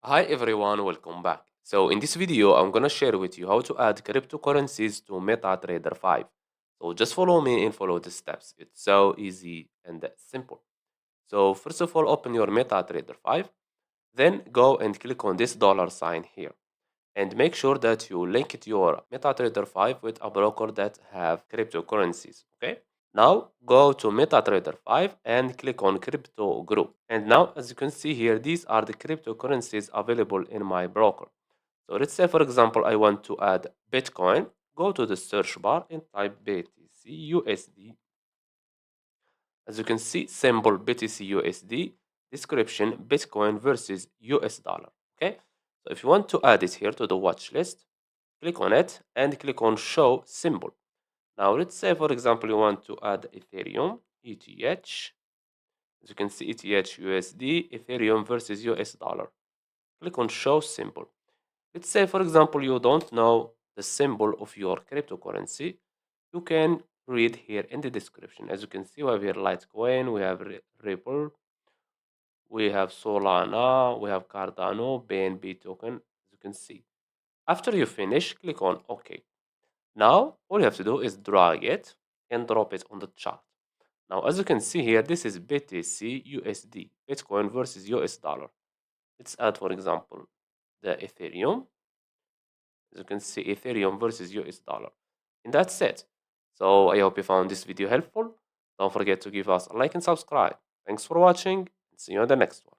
Hi everyone, welcome back. So in this video, I'm gonna share with you how to add cryptocurrencies to MetaTrader 5. So just follow me and follow the steps. It's so easy and simple. So first of all, open your MetaTrader 5, then go and click on this dollar sign here. And make sure that you link it your MetaTrader 5 with a broker that have cryptocurrencies, okay? Now go to MetaTrader 5 and click on Crypto Group. And now, as you can see here, these are the cryptocurrencies available in my broker. So let's say, for example, I want to add Bitcoin. Go to the search bar and type BTC USD. As you can see, symbol BTC USD, description Bitcoin versus US dollar. Okay. So if you want to add it here to the watch list, click on it and click on show symbol. Now, let's say, for example, you want to add Ethereum, ETH. As you can see, ETH USD, Ethereum versus US dollar. Click on show symbol. Let's say, for example, you don't know the symbol of your cryptocurrency. You can read here in the description. As you can see, we have here Litecoin, we have Ripple, we have Solana, we have Cardano, BNB token, as you can see. After you finish, click on OK. Now, all you have to do is drag it and drop it on the chart. Now, as you can see here, this is BTC USD, Bitcoin versus US dollar. Let's add, for example, the Ethereum. As you can see, Ethereum versus US dollar. And that's it. So I hope you found this video helpful. Don't forget to give us a like and subscribe. Thanks for watching, and see you on the next one.